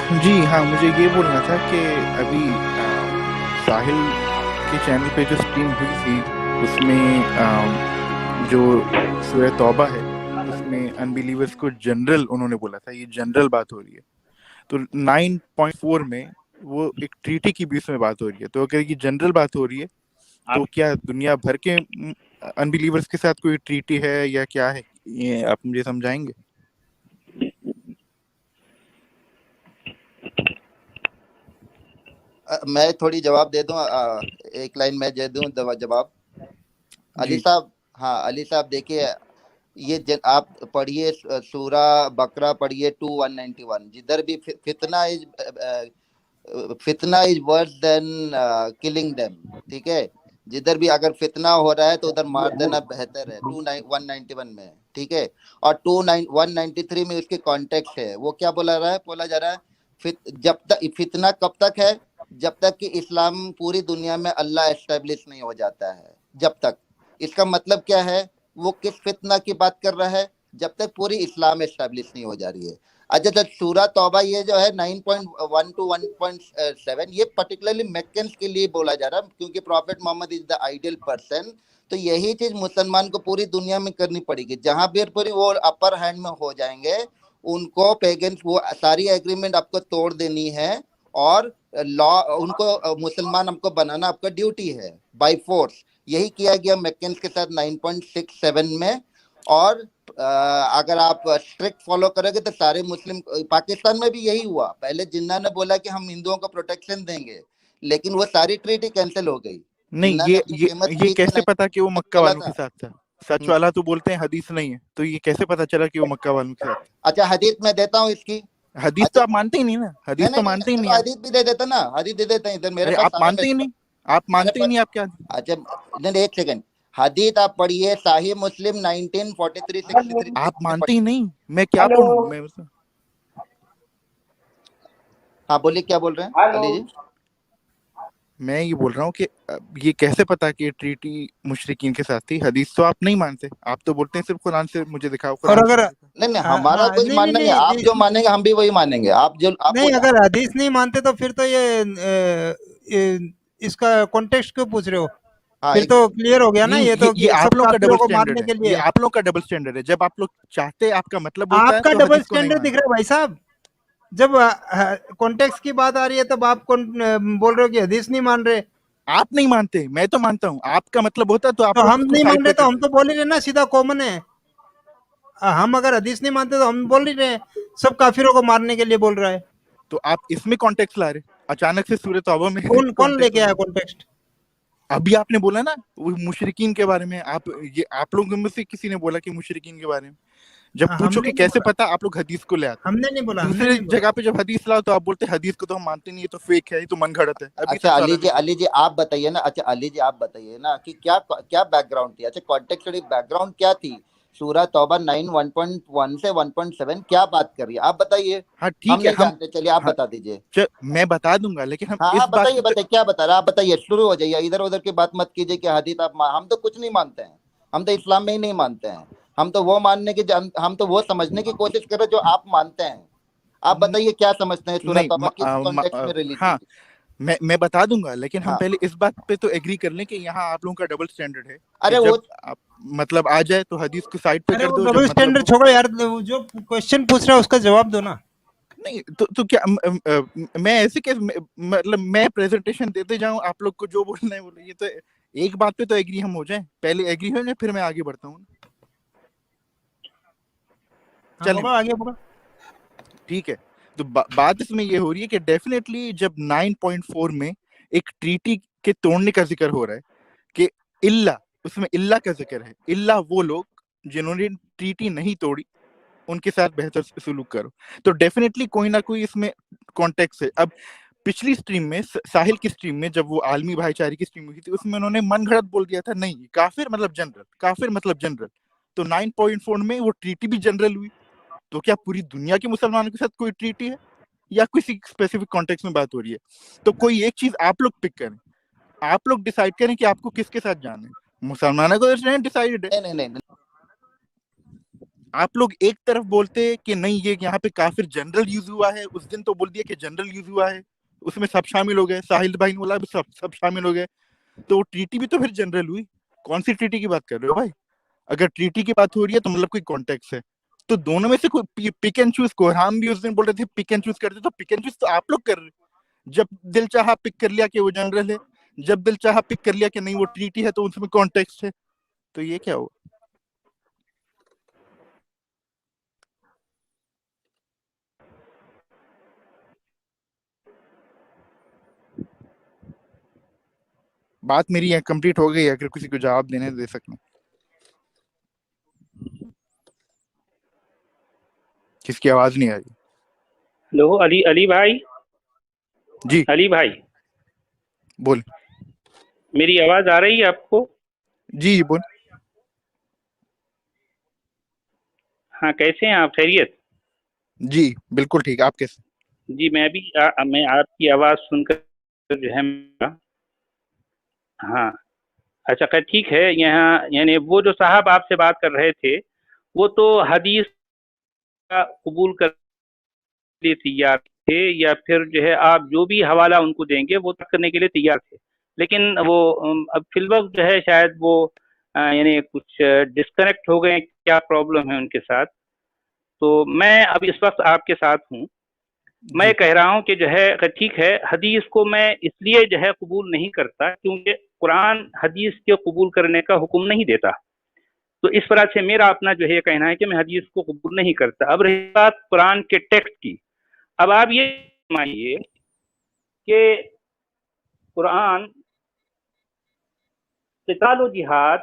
جی ہاں، مجھے یہ بولنا تھا کہ ابھی ساحل کے چینل پہ جو اسٹریم ہوئی تھی اس میں جو سورہ توبہ ہے اس میں انبیلیورس کو جنرل انہوں نے بولا تھا، یہ جنرل بات ہو رہی ہے. تو 9.4 میں وہ ایک ٹریٹی کی بیس میں بات ہو رہی ہے. تو اگر یہ جنرل بات ہو رہی ہے تو کیا دنیا بھر کے انبیلیورس کے ساتھ کوئی ٹریٹی ہے یا کیا ہے؟ یہ آپ مجھے سمجھائیں گے؟ میں تھوڑی جواب دے دوں، ایک لائن میں دے دوں جواب. علی صاحب، ہاں علی صاحب دیکھیے، یہ آپ پڑھیے سورہ بقرہ پڑھیے 2:191. جدھر بھی فتنہ از ورس دین کلنگ دیم، ٹھیک ہے. جدھر بھی اگر فتنہ ہو رہا ہے تو ادھر مار دینا بہتر ہے، 191 میں، ٹھیک ہے. اور 193 میں اس کے کانٹیکٹ ہے، وہ کیا بولا جا رہا ہے، جب تک فتنہ کب تک ہے، جب تک کہ اسلام پوری دنیا میں اللہ اسٹیبلش نہیں ہو جاتا ہے. جب تک، اس کا مطلب کیا ہے، وہ کس فتنہ کی بات کر رہا ہے، جب تک پوری اسلام اسٹیبلش نہیں ہو جا رہی ہے. اچھا سورہ توبہ یہ جو ہے 9.1 to 1.7 یہ پرٹیکولرلی میکنز کے لیے بولا جا رہا ہے، کیونکہ prophet Muhammad is the ideal person. تو یہی چیز مسلمان کو پوری دنیا میں کرنی پڑے گی. جہاں بھی پوری وہ اپر ہینڈ میں ہو جائیں گے، ان کو پیگنس وہ ساری ایگریمنٹ آپ کو توڑ دینی ہے، اور لا ان کو مسلمان ہم کو بنانا آپ کا ڈیوٹی ہے بائی فورس. یہی کیا گیا میکنز کے ساتھ 9.67 میں. اور اگر آپ اسٹرکٹ فالو کرو گے تو سارے مسلم، پاکستان میں بھی یہی ہوا. پہلے جناح نے بولا کہ ہم ہندوؤں کو پروٹیکشن دیں گے، لیکن وہ ساری ٹریٹی کینسل ہو گئی. نہیں، جناح نے اپنی قیمت یہ دی تھی کیسے پتا کہ وہ مکہ بولا والوں تھا. کے ساتھ تھا؟ سچ والا تو بولتے ہیں حدیث نہیں ہے، تو یہ کیسے پتا چلا کہ وہ مکہ والوں کے ساتھ تھا؟ اچھا حدیث میں دیتا ہوں اس کی. حدیث تو آپ مانتے ہی نہیں نا، حدیث تو مانتے ہی چلو نہیں آپ. حدیث بھی دے دیتا نا، حدیث دے دیتے ہیں، ادھر میرے ارے پاس آپ سارا مانتے ہی نہیں، آپ میرے مانتے ہی پاس. نہیں، آپ کیا؟ اچھا نہیں، ایک سیکنڈ. حدیث آپ پڑھیے صحیح مسلم 1943-63 آپ مانتے ہی پڑھیے. نہیں، میں کیا بولوں میں؟ ہاں بولیے کیا بول رہے ہیں علی جی. میں یہ بول رہا ہوں کہ یہ کیسے پتا کہ ٹریٹی مشرکین کے ساتھ تھی؟ حدیث تو آپ نہیں مانتے، آپ تو بولتے ہیں صرف قرآن سے مجھے دکھاؤ، اور قرآن سے اگر مجھے دکھاؤ. نہیں ہمارا کچھ نہیں ماننا نہیں ہے، آپ جو مانیں گے ہم بھی وہی مانیں گے. آپ جو آپ نہیں، اگر حدیث نہیں مانتے تو پھر تو یہ اس کا کانٹیکسٹ کیوں پوچھ رہے ہو؟ پھر تو کلیئر ہو گیا نا، یہ تو یہ آپ سب لوگوں کا کافروں ڈبل کو سٹینڈرڈ مارنے ہے، کے یہ لیے. آپ لوگوں کا ڈبل سٹینڈرڈ ہے. جب آپ لوگ چاہتے آپ کا مطلب ہوتا آپ ہے کا تو ڈبل حدیث کو نہیں سٹینڈرڈ دکھ مانتے. رہا ہے بھائی صاحب. جب کانٹیکس کی بات آ رہی ہے تب آپ بول رہے ہو کہ حدیث نہیں مان رہے. آپ نہیں مانتے، میں تو مانتا ہوں. آپ کا مطلب ہوتا تو آپ تو لوگ ہم اس کو نہیں سائڈ مان پہ رہے تو ہم کرتے. تو بول ہی رہے نا، سیدھا کامن ہے. ہم اگر حدیث نہیں مانتے تو ہم بول ہی رہے ہیں سب کافروں کو مارنے کے لیے بول رہا ہے. تو آپ اس میں کانٹیکس لا رہے اچانک سے سورۃ توبہ میں کون لے کانٹیکس کے لا آیا رہے. کانٹیکسٹ؟ ابھی آپ نے بولا نا وہ مشرکین کے بارے میں، آپ لوگوں میں سے کسی نے بولا کہ مشرکین کے بارے میں جب ہم پوچھو نے کہ نہیں کیسے بولا، پتا، آپ لوگ حدیث کو لے آتے. ہم نے نہیں بولا، ہم نے دوسری نہیں بولا. جگہ پہ جب حدیث لاؤ تو آپ بولتے حدیث کو تو ہم مانتے نہیں، یہ تو فیک ہے، یہ تو من گھڑت ہے. ابھی اچھا سچ والا نے بولا. علی جی آپ بتائیے نا. اچھا علی جی آپ بتائیے نا کہ کیا بیک گراؤنڈ تھی. اچھا کانٹیکسچولی بیک گراؤنڈ کیا تھی؟ سورہ توبہ 9:1.1 سے 1.7 کیا بات کر رہی ہے، آپ بتائیے. ہاں ہم ٹھیک ہے، نہیں جانتے، چلیے آپ ہاں بتا دیجیے. میں بتا دوں گا، لیکن ہم ہاں اس بات بتائیے پہ تو کیا بتا رہے آپ بتائیے. شروع ہو جائیے، ادھر ادھر کی بات مت کیجیے کہ حدیث آپ ہم تو کچھ نہیں مانتے ہیں. ہم تو اسلام میں ہی نہیں مانتے ہیں. ہم تو وہ ماننے کی ہم تو وہ سمجھنے کی کوشش کریں جو آپ مانتے ہیں. آپ بتائیے کیا سمجھتے ہیں سورہ توبہ کس کانٹیکسٹ میں ریلیز ہاں ہوئی؟ میں بتا دوں گا، لیکن ہم ہاں پہلے اس بات پہ تو ایگری کر لیں کہ یہاں آپ لوگوں کا ڈبل سٹینڈرڈ ہے کہ ارے جب وہ آپ مطلب آ جائے تو حدیث کو سائڈ پہ ارے کر وہ دو، جب ڈبل مطلب اسٹینڈرڈ ہو. چھوڑو یار، جو کوشچن پوچھ رہا ہے اس کا جواب دو نا. نہیں تو کیا میں ایسے کہ مطلب میں پریزنٹیشن دیتے جاؤں، آپ لوگ کو جو بولنا ہے بولے. یہ تو ایک بات پہ تو ایگری ہم ہو جائیں، پہلے ایگری ہو جائیں پھر میں آگے بڑھتا ہوں. ہاں چلیں بولو، آگے بولو. ٹھیک ہے. تو بات اس میں یہ ہو رہی ہے کہ ڈیفینیٹلی جب 9.4 میں ایک ٹریٹی کے توڑنے کا ذکر ہو رہا ہے کہ اللہ، اس میں اللہ کا ذکر ہے، اللہ وہ لوگ جنہوں نے ٹریٹی نہیں توڑی ان کے ساتھ بہتر سلوک کرو، تو ڈیفینیٹلی کوئی نہ کوئی اس میں کانٹیکس ہے. اب پچھلی سٹریم میں، ساحل کی سٹریم میں، جب وہ عالمی بھائی چارے کی سٹریم ہوئی تھی، اس میں انہوں نے من گھڑت بول دیا تھا نہیں کافر مطلب جنرل، کافر مطلب جنرل. تو 9.4 میں وہ ٹریٹی بھی جنرل ہوئی. تو کیا پوری دنیا کے مسلمانوں کے ساتھ کوئی ٹریٹی ہے یا کسی اسپیسیفک کانٹیکس میں بات ہو رہی ہے؟ تو کوئی ایک چیز آپ لوگ پک کریں، آپ لوگ ڈیسائیڈ کریں کہ آپ کو کس کے ساتھ جانا ہے. مسلمانوں کو ڈیسائیڈ ہے. نہیں آپ لوگ ایک طرف بولتے کہ نہیں یہ یہاں پہ کافر جنرل یوز ہوا ہے, اس دن تو بول دیا کہ جنرل یوز ہوا ہے, اس میں سب شامل ہو گئے, ساحل بھائی نے بولا سب شامل ہو گئے, تو وہ ٹریٹی بھی تو پھر جنرل ہوئی. کون سی ٹریٹی کی بات کر رہے ہو بھائی؟ اگر ٹریٹی کی بات ہو رہی ہے تو مطلب کوئی کانٹیکس ہے, تو دونوں میں سے کوئی پک اینڈ چوز. کوہرام بھی اس دن بول رہے تھے پک اینڈ چوز کرتے, تو پک اینڈ چوز تو آپ لوگ کر رہے. جب دل چاہا پک کر لیا کہ وہ جنرل ہے, جب دل چاہا پک کر لیا کہ نہیں وہ ٹریٹی ہے, تو اس میں کانٹیکسٹ ہے. تو یہ کیا ہوا؟ بات میری یہاں کمپلیٹ ہو گئی ہے, اگر کسی کو جواب دینے دے سکیں. کس کی آواز نہیں آئی؟ ہلو علی بھائی. جی علی بھائی بول. میری آواز آ رہی ہے آپ کو؟ جی بول. ہاں کیسے ہیں آپ؟ خیریت؟ جی بالکل ٹھیک. آپ کیسے؟ جی میں آپ کی آواز سن کر جو ہے ہاں اچھا خیر ٹھیک ہے. یہاں یعنی وہ جو صاحب آپ سے بات کر رہے تھے وہ تو حدیث کا قبول کر لیے تیار تھے, یا پھر جو ہے آپ جو بھی حوالہ ان کو دیں گے وہ کرنے کے لیے تیار تھے, لیکن وہ اب فی الوقت جو ہے شاید وہ یعنی کچھ ڈسکنیکٹ ہو گئے, کیا پرابلم ہے ان کے ساتھ. تو میں اب اس وقت آپ کے ساتھ ہوں. میں کہہ رہا ہوں کہ جو ہے ٹھیک ہے, حدیث کو میں اس لیے جو ہے قبول نہیں کرتا کیونکہ قرآن حدیث کے قبول کرنے کا حکم نہیں دیتا. تو اس طرح سے میرا اپنا جو ہے یہ کہنا ہے کہ میں حدیث کو قبول نہیں کرتا. اب رہی بات قرآن کے ٹیکسٹ کی, اب آپ یہ مانیے کہ قرآن قتال و جہاد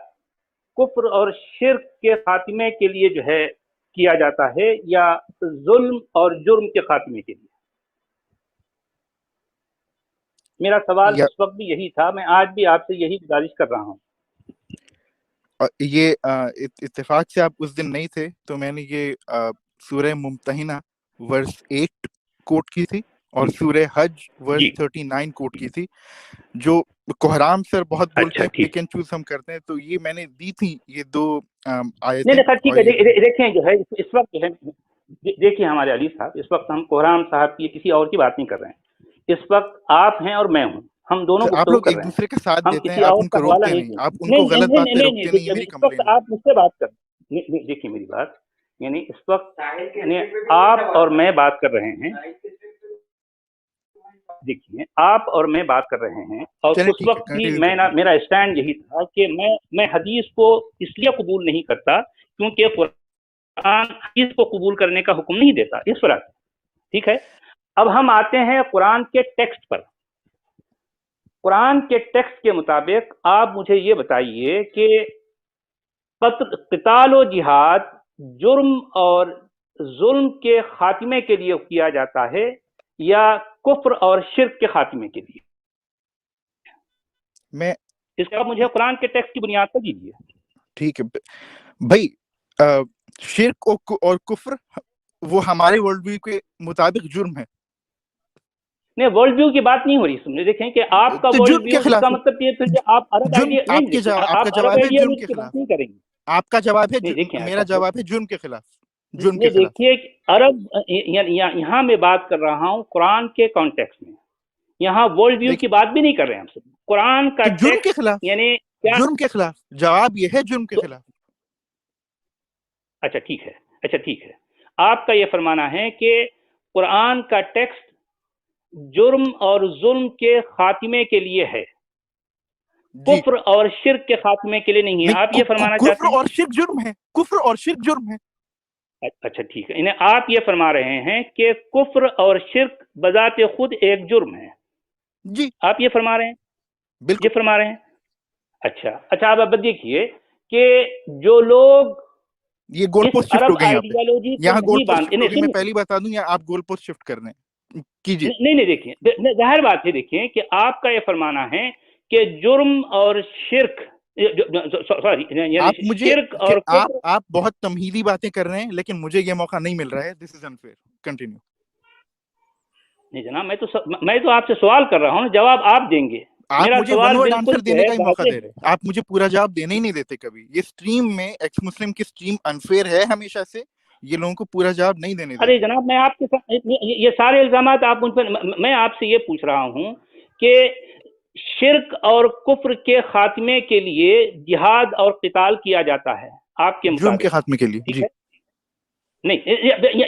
کفر اور شرک کے خاتمے کے لیے جو ہے کیا جاتا ہے یا ظلم اور جرم کے خاتمے کے لیے؟ میرا سوال اس وقت بھی یہی تھا, میں آج بھی آپ سے یہی گزارش کر رہا ہوں. یہ اتفاق سے آپ اس دن نہیں تھے, تو میں نے یہ سورہ ممتحنہ ورس 8 کوٹ کی تھی اور سورہ حج ورس 39 کوٹ کی تھی, جو کوہرام سر بہت بولتے ہیں پک اینڈ چوز ہم کرتے ہیں, تو یہ میں نے دی تھی یہ دو آیتیں. نہیں ٹھیک ہے, دیکھیں جو ہے اس وقت جو ہے دیکھیے ہمارے علی صاحب, اس وقت ہم کوہرام صاحب کی کسی اور کی بات نہیں کر رہے ہیں. اس وقت آپ ہیں اور میں ہوں, ہم دونوں آپ گفتگو لوگ کر ایک رہے ہیں, دوسرے کا ساتھ ہم دیتے ہیں, کسی آپ اور ان کا کو حوالہ روکتے نہیں نہیں, آپ ان کو غلط بات پہ روکتے نہیں, یہ میری اس وقت آپ مجھ سے بات کر, دیکھیے میری بات, یعنی اس وقت یعنی آپ اور میں بات کر رہے ہیں, دیکھیے آپ اور میں بات کر رہے ہیں, اور اس وقت بھی میرا اسٹینڈ یہی تھا کہ میں حدیث کو اس لیے قبول نہیں کرتا کیونکہ قرآن حدیث کو قبول کرنے کا حکم نہیں دیتا اس طرح سے. ٹھیک ہے, اب ہم آتے ہیں قرآن کے ٹیکسٹ پر. قرآن کے ٹیکسٹ کے مطابق آپ مجھے یہ بتائیے کہ قتال و جہاد جرم اور ظلم کے خاتمے کے لیے کیا جاتا ہے یا کفر اور شرک کے خاتمے کے لیے؟ میں اس کا مجھے قرآن کے ٹیکسٹ کی بنیاد پر دیجیے. ٹھیک ہے بھائی, شرک اور کفر وہ ہمارے ورلڈ ویو کے مطابق جرم ہے. نہیں ورلڈ ویو کی بات نہیں ہو رہی, سمجھے دیکھیں کہ آپ کا ورلڈ ویو, اس کا مطلب یہ پھر آپ عرب آئیڈیا نہیں, آپ عرب آئیڈیالوجی کی بات نہیں کریں گے. آپ کا جواب ہے, میرا جواب ہے جرم کے خلاف. جرم کے خلاف دیکھیے عرب, یہاں میں بات کر رہا ہوں قرآن کے کانٹیکسٹ میں, یہاں ورلڈ ویو کی بات بھی نہیں کر رہے ہیں ہم سب. قرآن کا جرم کے خلاف, یعنی جرم کے خلاف, جواب یہ ہے جرم کے خلاف. اچھا ٹھیک ہے, آپ کا یہ فرمانا ہے کہ قرآن کا ٹیکسٹ جرم اور ظلم کے خاتمے کے لیے ہے, کفر اور شرک کے خاتمے کے لیے نہیں ہے. آپ یہ فرمانا چاہتے ہیں کفر اور شرک جرم ہے, کفر اور شرک جرم ہے. اچھا ٹھیک ہے, آپ یہ فرما رہے ہیں کہ کفر اور شرک بذات خود ایک جرم ہے. جی آپ یہ فرما رہے ہیں, بالکل یہ فرما رہے ہیں. اچھا آپ اب دیکھیے کہ جو لوگ یہ گول پوسٹ شفٹ ہو گئے آئیڈیالوجی یہاں گول پوسٹ شفٹ ہو گئے. میں پہلی بتا دوں یا آپ گول پوسٹ شفٹ کر رہے ہیں, کیجیے. نہیں دیکھیں ظاہر بات ہے, دیکھیں کہ آپ کا یہ فرمانا ہے کہ جرم اور شرک, آپ مجھے اور آپ بہت تمہیدی باتیں کر رہے ہیں, لیکن مجھے یہ موقع نہیں مل رہا ہے. دس از انفیئر. کنٹینیو. نہیں جناب, میں تو آپ سے سوال کر رہا ہوں, جواب آپ دیں گے. آپ میرا مجھے ون سوال ورڈ بالکل آنسر جو دینے ہے کا ہی موقع واضح دے ہے۔ رہے ہیں، آپ مجھے پورا جواب دینے ہی نہیں دیتے کبھی. یہ اسٹریم میں ایکس مسلم کی اسٹریم انفیئر ہے ہمیشہ سے، یہ لوگوں کو پورا جواب نہیں دینے ارے دیتی. جناب میں آپ کے ساتھ یہ سارے الزامات آپ مجھ پر، میں آپ سے یہ پوچھ رہا ہوں کہ شرک اور کفر کے خاتمے کے لیے جہاد اور قتال کیا جاتا ہے آپ کے جرم کے مطابق، خاتمے کے لیے ٹھیک جی. ہے؟ نہیں،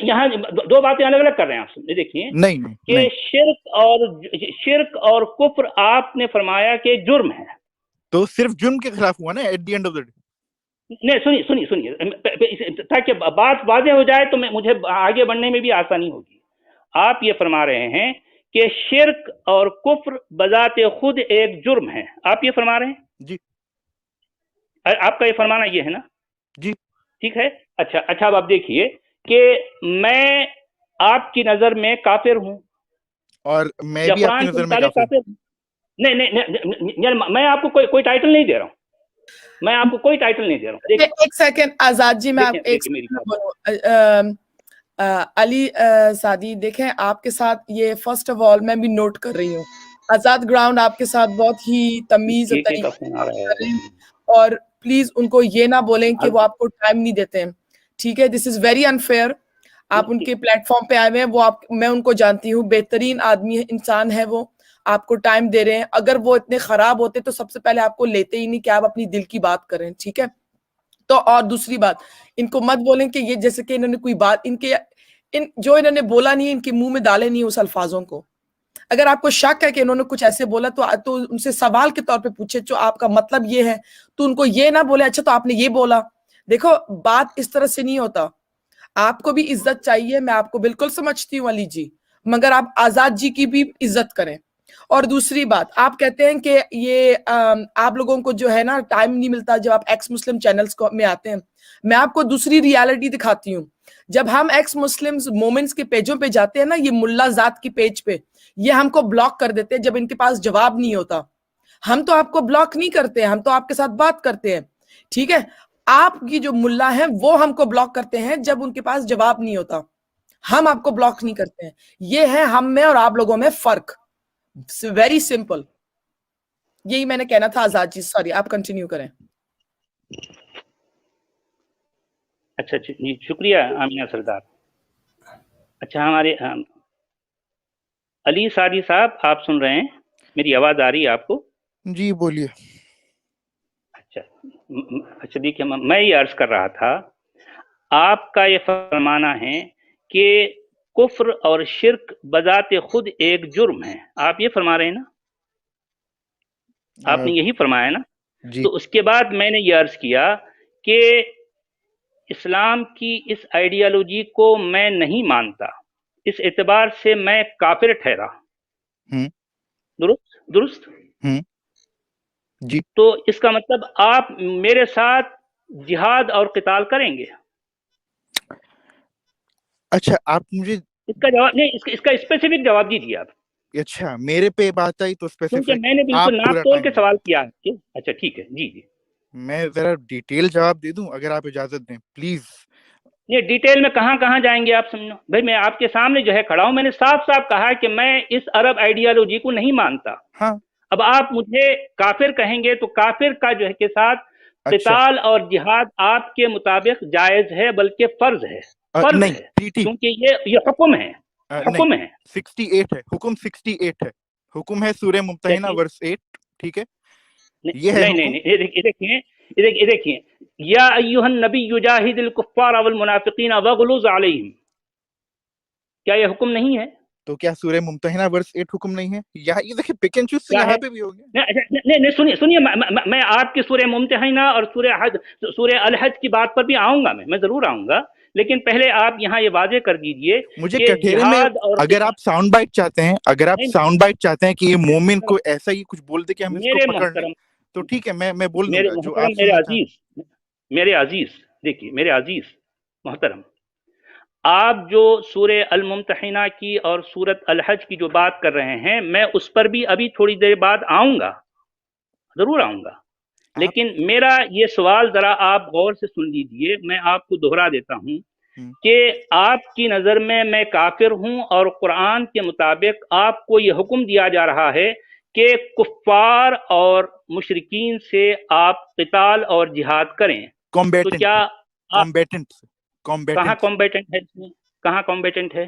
یہاں دو باتیں الگ الگ کر رہے ہیں آپ سے. دیکھیے نہیں نہیں کہ نہیں، شرک اور کفر آپ نے فرمایا کہ جرم ہے. تو صرف جرم کے خلاف ہوا نا at the end of the day. نہیں، سنیے تاکہ بات واضح ہو جائے تو مجھے آگے بڑھنے میں بھی آسانی ہوگی. آپ یہ فرما رہے ہیں کہ شرک اور کفر بذات خود ایک جرم ہے، آپ یہ فرما رہے ہیں؟ جی آپ کا یہ فرمانا یہ ہے نا؟ جی. ٹھیک ہے. اچھا اب آپ دیکھیے کہ میں آپ کی نظر میں کافر ہوں اور میں یا بھی آپ کی قرآن کے نظر میں مطابق کافر. کافر ہوں. نہیں، میں آپ کو کوئی ٹائٹل نہیں دے رہا ہوں، میں آپ کو کوئی ٹائٹل نہیں دے رہا ہوں. ایک سیکنڈ آزاد جی، میں آپ ایک دیکھیں میری بات. بولوں. علی سعدی دیکھیں، آپ کے ساتھ یہ فرسٹ آف آل میں بھی نوٹ کر رہی ہوں، آزاد گراؤنڈ آپ کے ساتھ بہت ہی تمیز اور کا طریقے فون آ رہا کر رہے ہے. ہیں، اور پلیز ان کو یہ نہ بولیں کہ وہ آپ کو ٹائم نہیں دیتے ہیں. ٹھیک ہے، دس از ویری انفیئر. آپ ان کے پلیٹ فارم پہ آئے ہوئے ہیں، میں ان کو جانتی ہوں، بہترین آدمی انسان ہے، وہ آپ کو ٹائم دے رہے ہیں. اگر وہ اتنے خراب ہوتے تو سب سے پہلے آپ کو لیتے ہی نہیں کہ آپ اپنی دل کی بات کریں. ٹھیک ہے، تو اور دوسری بات، ان کو مت بولیں کہ یہ جیسے کہ انہوں نے کوئی بات جو انہوں نے بولا نہیں، ان کے منہ میں ڈالے نہیں اس الفاظوں کو. اگر آپ کو شک ہے کہ انہوں نے کچھ ایسے بولا تو ان سے سوال کے طور پہ پوچھے جو آپ کا مطلب یہ ہے، تو ان کو یہ نہ بولے اچھا تو آپ نے یہ بولا. دیکھو بات اس طرح سے نہیں ہوتا. آپ کو بھی عزت چاہیے، میں آپ کو بالکل سمجھتی ہوں علی جی، مگر آپ آزاد جی کی بھی عزت کریں. اور دوسری بات، آپ کہتے ہیں کہ یہ آپ لوگوں کو جو ہے نا ٹائم نہیں ملتا جب آپ ایکس مسلم چینلز میں آتے ہیں. میں آپ کو دوسری ریالٹی دکھاتی ہوں. جب ہم ایکس مسلم مومنٹس کے پیجوں پہ جاتے ہیں نا، یہ ملا ذات کی پیج پہ، یہ ہم کو بلاک کر دیتے ہیں جب ان کے پاس جواب نہیں ہوتا. ہم تو آپ کو بلاک نہیں کرتے ہیں، ہم تو آپ کے ساتھ بات کرتے ہیں. ٹھیک ہے، آپ کی جو ملا ہیں وہ ہم کو بلاک کرتے ہیں جب ان کے پاس جواب نہیں ہوتا. ہم آپ کو بلاک نہیں کرتے ہیں. یہ ہے ہم میں اور آپ لوگوں میں فرق. Very simple. یہی میں نے کہنا تھا. آزاد جی سوری، آپ کنٹینیو کریں. اچھا جی، شکریہ آمینہ سردار. اچھا، ہمارے علی سعدی صاحب آپ سن رہے ہیں؟ میری آواز آ رہی ہے آپ کو؟ جی بولیے. اچھا دیکھیے، میں یہ عرض کر رہا تھا، آپ کا یہ فرمانا ہے کہ کفر اور شرک بذات خود ایک جرم ہے، آپ یہ فرما رہے ہیں نا؟ آپ نے یہی فرمایا نا؟ جی. تو اس کے بعد میں نے یہ عرض کیا کہ اسلام کی اس آئیڈیالوجی کو میں نہیں مانتا، اس اعتبار سے میں کافر ٹھہرا. درست. جی. تو اس کا مطلب آپ میرے ساتھ جہاد اور قتال کریں گے؟ اچھا آپ مجھے اس کا جواب نہیں، اس کا اسپیسیفک جواب دیجیے آپ. اچھا میرے پہ بات آئی تو کیونکہ اسپیسیفک میں نے آپ بالکل ناپ پورا توڑ کے ٹائم. سوال کیا ہے. اچھا ٹھیک ہے، جی. میں ذرا ڈیٹیل جواب دے دوں اگر آپ اجازت دیں پلیز. یہ ڈیٹیل میں کہاں جائیں گے آپ سمجھو بھائی، میں آپ کے سامنے جو ہے کھڑا ہوں، میں نے صاف کہا کہ میں اس عرب آئیڈیالوجی کو نہیں مانتا. ہاں. اب آپ مجھے کافر کہیں گے تو کافر کا جو ہے کے ساتھ قتال اور جہاد آپ کے مطابق جائز ہے، بلکہ فرض ہے. نہیں کیونکہ یہ حکم ہے. 68 ہے حکم. 68 ہے حکم ہے سورہ ممتحنہ ورس 8. ٹھیک ہے، یہ ہے حکم. نہیں، یہ دیکھیں یا ایھا النبی یجاہد الکفار والمنافقین واغلظ علیہم، کیا یہ حکم نہیں ہے؟ تو کیا سورہ ممتحنہ ورس 8 حکم نہیں ہے؟ یہ دیکھیں پک اینڈ چوز یہاں پہ بھی ہو گیا. نہیں، سنیے، میں آپ کی سورہ ممتحنہ اور سورہ الحج کی بات پر بھی آؤں گا، میں ضرور آؤں گا، لیکن پہلے آپ یہاں یہ واضح کر دیجئے مجھے کہ کٹھیرے میں اگر آپ ساؤنڈ بائٹ چاہتے ہیں کہ یہ مومن کو ایسا ہی کچھ بول دے کہ ہم اس کو پکڑ لیں تو ٹھیک ہے، میں بول دوں گا جو آپ سننا چاہیں. میرے عزیز دیکھیے، میرے عزیز محترم، آپ جو سورہ الممتحنہ کی اور سورۃ الحج کی جو بات کر رہے ہیں، میں اس پر بھی ابھی تھوڑی دیر بعد آؤں گا، ضرور آؤں گا. لیکن میرا یہ سوال ذرا آپ غور سے سن لیجئے، میں آپ کو دہرا دیتا ہوں کہ آپ کی نظر میں کافر ہوں، اور قرآن کے مطابق آپ کو یہ حکم دیا جا رہا ہے کہ کفار اور مشرکین سے آپ قتال اور جہاد کریں تو کیا کہاں کمبیٹنٹ ہے اس میں؟ کہاں کمبیٹنٹ ہے؟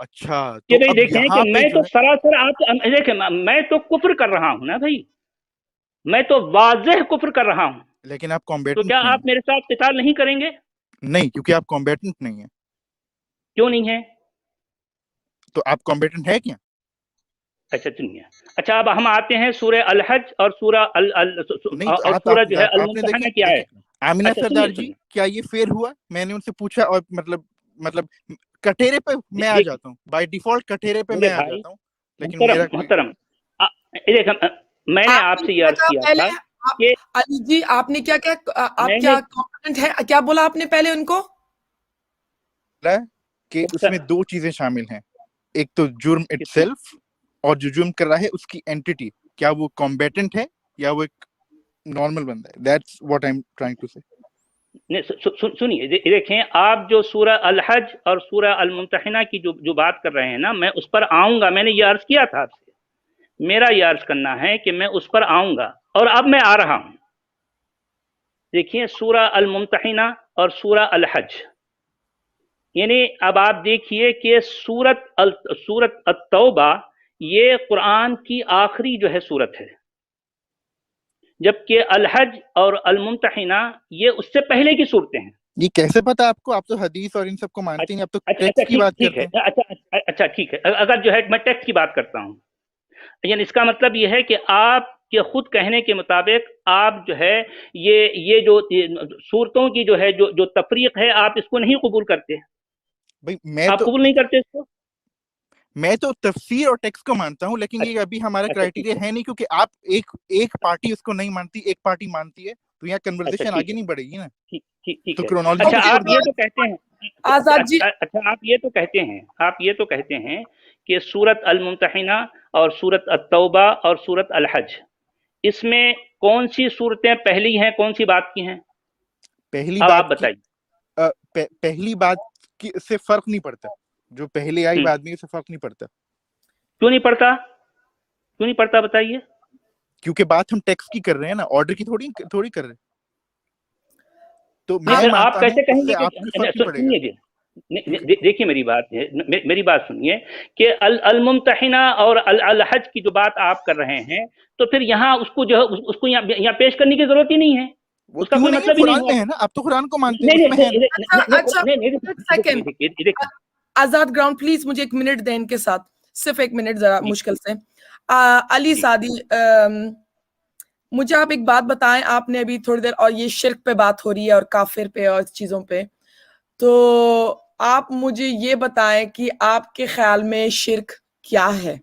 اچھا کہ بھائی دیکھیں کہ میں تو سراسر آپ دیکھیں میں تو کفر کر رہا ہوں نا بھائی، میں تو واضح کفر کر رہا ہوں، لیکن آپ تو کمبیٹنٹ کیا آپ میرے ساتھ قتال نہیں کریں گے؟ نہیں، کیونکہ آپ کمبیٹنٹ نہیں ہیں. کیوں نہیں ہے؟ تو آپ کمبیٹنٹ ہے کیا؟ اچھا سنیے، اچھا اب ہم آتے ہیں سورہ الحج اور سورہ اور سورہ جو ہے الممتحنہ کی آیت. آمینہ اچھا سردار سنیے جی، کیا یہ فیئر ہوا؟ میں نے ان سے پوچھا اور مطلب کٹہرے پہ میں آ جاتا ہوں، بائی ڈیفالٹ کٹہرے پہ میں آ جاتا ہوں، لیکن میرا محترم میں نے آپ سے یہ عرض کیا تھا کہ علی جی آپ نے کیا آپ کیا کمپیٹنٹ ہے، کیا بولا آپ نے پہلے ان کو کہ اس میں دو چیزیں شامل ہیں، ایک تو جرم اٹ سیلف اور جو جرم کر رہا ہے اس کی اینٹی، کیا وہ کمبیٹنٹ ہے یا وہ ایک نارمل بندہ ہے. That's what I am trying to say. سنیے دیکھیں، آپ جو سورہ الحج اور سورہ الممتحنہ کی جو بات کر رہے ہیں نا، میں اس پر آؤں گا. میں نے یہ عرض کیا تھا آپ سے، میرا یہ عرض کرنا ہے کہ میں اس پر آؤں گا، اور اب میں آ رہا ہوں. دیکھیے سورہ الممتحنہ اور سورہ الحج، یعنی اب آپ دیکھیے کہ سورت التوبہ یہ قرآن کی آخری جو ہے سورت ہے، جبکہ الحج اور الممتحنہ یہ اس سے پہلے کی صورتیں ہیں. یہ کیسے پتا آپ کو؟ آپ تو حدیث اور ان سب کو مانتے ہیں، آپ تو ٹیکسٹ کی بات کرتے ہیں. اچھا ٹھیک ہے، اگر جو ہے میں ٹیکسٹ کی بات کرتا ہوں، یعنی اس کا مطلب یہ ہے کہ آپ کے خود کہنے کے مطابق آپ جو ہے یہ جو صورتوں کی جو ہے جو تفریق ہے آپ اس کو نہیں قبول کرتے. آپ قبول نہیں کرتے اس کو؟ میں تو تفسیر اور ٹیکسٹ کو مانتا ہوں، لیکن یہ ابھی ہمارا کرائٹیریا ہے نہیں، کیونکہ آپ ایک پارٹی اس کو نہیں مانتی، ایک پارٹی مانتی ہے، تو یہاں کنورسیشن آگے نہیں بڑھے گی نا. تو کرونالوجی. اچھا آپ یہ تو کہتے ہیں، آزاد جی، اچھا آپ یہ تو کہتے ہیں کہ سورت الممتحنہ اور سورت التوبہ اور سورت الحج، اس میں کون سی صورتیں پہلی ہیں، کون سی بات کی ہیں؟ پہلی اب بات آپ بتائیے. پہلی بات کی سے فرق نہیں پڑتا، جو پہلے آئی بات میں سے فرق نہیں پڑتا. کیوں نہیں پڑتا بتائیے. کیونکہ بات ہم ٹیکسٹ کی کر رہے ہیں نا، آرڈر کی تھوڑی کر رہے ہیں. تو آپ کیسے کہیں گے کہ دیکھیے میری بات سنیے کہ الممتحنہ اور الحج کی جو بات آپ کر رہے ہیں، تو پھر یہاں اس کو یہاں پیش کرنے کی ضرورت ہی نہیں ہے، اس کا کوئی مطلب ہی نہیں ہے نا. آپ تو قرآن کو مانتے ہیں. آزاد گراؤنڈ پلیز مجھے ایک منٹ دیں ان کے ساتھ، صرف ایک منٹ ذرا مشکل سے. علی سعدی، مجھے آپ ایک بات بتائیں، آپ نے ابھی تھوڑی دیر اور یہ شرک پہ بات ہو رہی ہے اور کافر پہ اور چیزوں پہ، تو آپ مجھے یہ بتائیں کہ آپ کے خیال میں شرک کیا ہے؟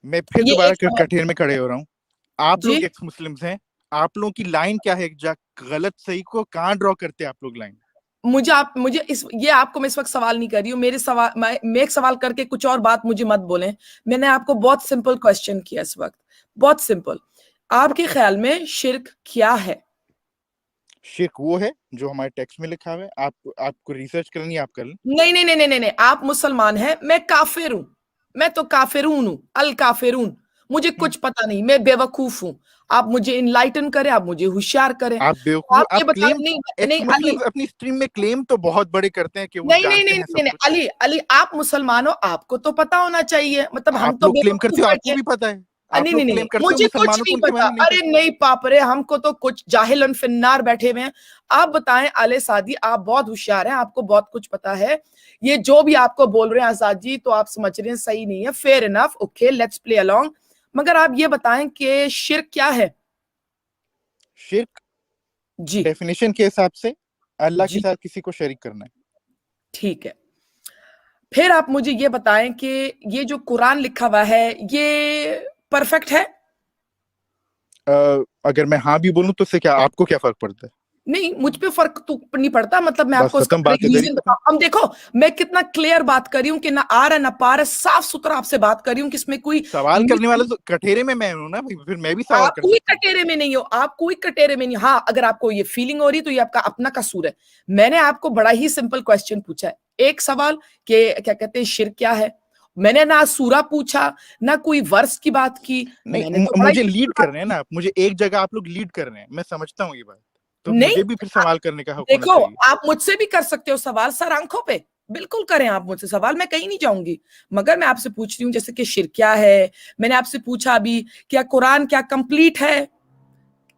میں پھر دوبارہ کٹھیر میں کھڑے ہو رہا ہوں. آپ لوگ ایکس مسلمز ہیں، آپ لوگوں کی لائن کیا ہے؟ غلط صحیح کو کہاں ڈرا کرتے آپ لوگ لائن؟ مجھے آپ کو میں اس وقت سوال نہیں کر رہی ہوں، میں ایک سوال کر کے کچھ اور بات مجھے مت بولیں. میں نے آپ کو بہت سمپل کوسچن کیا اس وقت، بہت سمپل. آپ کے خیال میں شرک کیا ہے؟ شرک وہ ہے جو ہمارے ٹیکسٹ میں لکھا ہوا ہے. آپ کو ریسرچ کرنی ہے، آپ کر لیں. نہیں، آپ مسلمان ہیں، میں کافر ہوں، میں تو کافرون ہوں، الکافرون. مجھے کچھ پتا نہیں، میں بے وقوف ہوں. آپ مجھے انلائٹن کریں، آپ مجھے ہوشیار کریں. آپ اپنی اسٹریم میں کلیم تو بہت بڑے کرتے ہیں کہ وہ جانتے ہیں سب کچھ. علی آپ مسلمان ہو، آپ کو تو پتا ہونا چاہیے. مطلب ہم تو کلیم کرتے ہو، آپ کو بھی پتا ہے. نہیں، مجھے کچھ نہیں پتا. ارے نہیں پاپرے، ہم کو تو کچھ جاہل فی النار بیٹھے ہوئے ہیں. آپ بتائیں علی سعدی، آپ بہت ہوشیار ہیں، آپ کو بہت کچھ پتا ہے. یہ جو بھی آپ کو بول رہے ہیں آزاد جی، تو آپ سمجھ رہے ہیں صحیح نہیں ہے. Fair enough, okay let's play along. مگر آپ یہ بتائیں کہ شرک کیا ہے؟ شرک جی ڈیفینیشن کے حساب سے اللہ کے ساتھ کسی کو شریک کرنا ہے. ٹھیک ہے، پھر آپ مجھے یہ بتائیں کہ یہ جو قرآن لکھا ہوا ہے یہ پرفیکٹ ہے؟ اگر میں ہاں بھی بولوں تو اس سے کیا آپ کو کیا فرق پڑتا ہے؟ نہیں، مجھ پہ فرق تو نہیں پڑتا. مطلب میں آپ کو ختم. ہم دیکھو میں کتنا کلیئر بات کر رہی ہوں کہ نہ آ رہا نہ پا رہا، صاف ستھرا آپ سے بات کر رہی ہوں کہ اس میں کوئی سوال کرنے والا تو کٹہرے میں ہوں نا، پھر میں بھی سوال کر سکتا ہوں. کوئی کٹہرے میں نہیں ہو، آپ کوئی کٹہرے میں نہیں. ہاں اگر آپ کو یہ فیلنگ ہو رہی تو یہ آپ کا اپنا قصور ہے. میں نے آپ کو بڑا ہی سمپل کوسچن پوچھا ہے، ایک سوال کہ کیا کہتے ہیں شرک کیا ہے. میں نے نہ سورہ پوچھا نہ کوئی ورس کی بات کی. نہیں, مجھے لیڈ کر رہے ہیں نا آپ, مجھے ایک جگہ آپ لوگ لیڈ کر رہے ہیں, میں سمجھتا ہوں یہ بات, تو مجھے بھی پھر سوال کرنے کا حق ہونا دیکھو چاہیے. آپ مجھ سے بھی کر سکتے ہو سوال سر آنکھوں پہ, بالکل کریں آپ مجھ سے سوال, میں کہیں نہیں جاؤں گی, مگر میں آپ سے پوچھ رہی ہوں جیسے کہ شرک کیا ہے. میں نے آپ سے پوچھا ابھی کیا قرآن کیا کمپلیٹ ہے,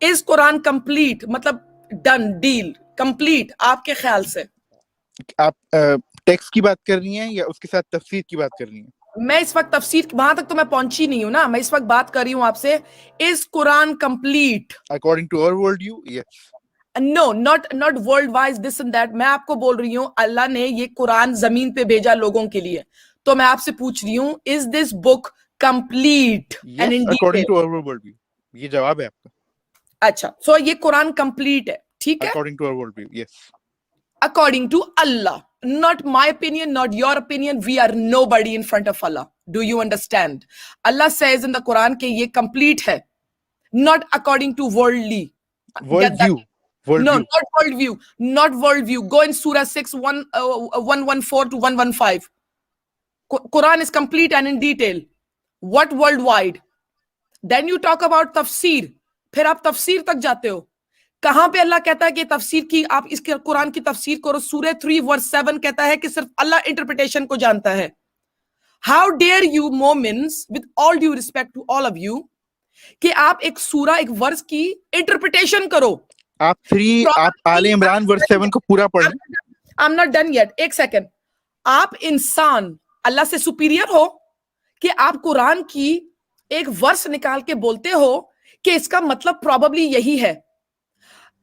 از قرآن کمپلیٹ, مطلب ڈن ڈیل کمپلیٹ آپ کے خیال سے؟ آپ ٹیکسٹ کی بات کر رہی ہیں یا اس کے ساتھ تفسیر کی بات کر رہی ہیں؟ میں اس وقت تفسیر وہاں تک تو میں پہنچی نہیں ہوں نا, میں اس وقت بات کر رہی ہوں آپ سے, is Quran complete according to our world view, yes. No not world wise this and that. میں آپ کو بول رہی ہوں اللہ نے یہ قرآن زمین پہ بھیجا لوگوں کے لیے, تو میں آپ سے پوچھ رہی ہوں is this book complete and in according to detail? اور ورلڈ ویو, یہ جواب ہے آپ کا. اچھا, سو یہ قرآن کمپلیٹ ہے, ٹھیک ہے, according to our world view, yes. according to Allah, not my opinion, not your opinion. We are nobody in front of Allah. Do you understand? Allah says in the Quran کہ یہ complete ہے, not according to worldly. World view. No, not world view. Not world view. Go in Surah 6, 114 to 115. Quran is complete and in detail. What worldwide? Then you talk about tafsir. پھر آپ تفسیر تک جاتے ہو. کہاں پہ اللہ کہتا ہے کہ تفسیر کی, آپ اس کے قرآن کی تفسیر کرو؟ سورہ 3 verse 7 کہتا ہے کہ صرف اللہ انٹرپریٹیشن کو جانتا ہے. How dare you مومنس, with all due respect to all of you, کہ آپ ایک سورہ ایک ورس کی انٹرپریٹیشن کرو. آپ آل عمران ورس 7 کو پورا پڑھ لیں. I'm not done yet. ایک سیکنڈ. آپ انسان اللہ سے سپیریئر ہو کہ آپ قرآن کی ایک ورس نکال کے بولتے ہو کہ اس کا مطلب پروبیبلی یہی ہے.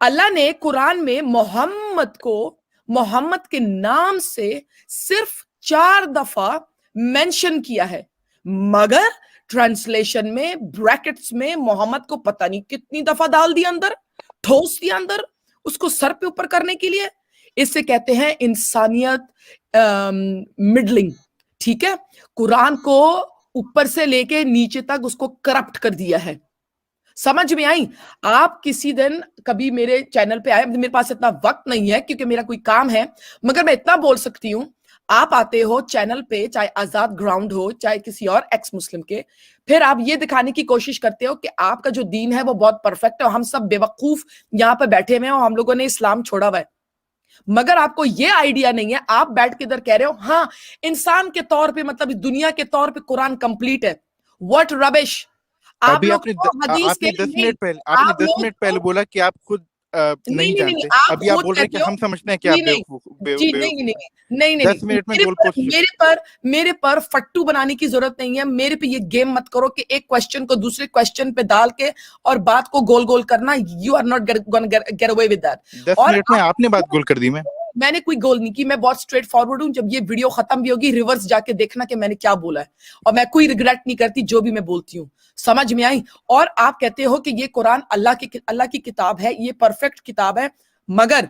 اللہ نے قرآن میں محمد کے نام سے صرف 4 دفعہ مینشن کیا ہے, مگر ٹرانسلیشن میں بریکٹس میں محمد کو پتہ نہیں کتنی دفعہ ڈال دیا اندر, ٹھوس دیا اندر, اس کو سر پہ اوپر کرنے کے لیے. اس سے کہتے ہیں انسانیت مڈلنگ, ٹھیک ہے. قرآن کو اوپر سے لے کے نیچے تک اس کو کرپٹ کر دیا ہے. سمجھ میں آئی؟ آپ کسی دن کبھی میرے چینل پہ آئے, میرے پاس اتنا وقت نہیں ہے کیونکہ میرا کوئی کام ہے, مگر میں اتنا بول سکتی ہوں, آپ آتے ہو چینل پہ, چاہے آزاد گراؤنڈ ہو چاہے کسی اور ایکس مسلم کے, پھر آپ یہ دکھانے کی کوشش کرتے ہو کہ آپ کا جو دین ہے وہ بہت پرفیکٹ ہے اور ہم سب بے وقوف یہاں پہ بیٹھے ہوئے ہیں اور ہم لوگوں نے اسلام چھوڑا ہوا ہے. مگر آپ کو یہ آئیڈیا نہیں ہے, آپ بیٹھ کے ادھر کہہ رہے ہو ہاں انسان کے طور پہ, مطلب دنیا کے طور پہ قرآن کمپلیٹ ہے. واٹ ربش. آپ نے 10 منٹ پہلے بولا کہ آپ خود نہیں جانتے, ابھی آپ بول رہے ہیں کہ ہم سمجھتے ہیں کہ آپ میرے پر فٹو بنانے کی ضرورت نہیں ہے. میرے پہ یہ گیم مت کرو کہ ایک کوسچن کو دوسرے کوسچن پہ ڈال کے اور بات کو گول گول کرنا. You are not get away with that. 10 minute میں آپ نے بات گول کر دی. میں نے کوئی گول نہیں کی, میں بہت اسٹریٹ فارورڈ ہوں. جب یہ ویڈیو ختم بھی ہوگی ریورس جا کے دیکھنا کہ میں نے کیا بولا ہے, اور میں کوئی ریگریٹ نہیں کرتی جو بھی میں بولتی ہوں. سمجھ میں آئی؟ اور آپ کہتے ہو کہ یہ قرآن اللہ کی کتاب ہے, یہ پرفیکٹ کتاب ہے, مگر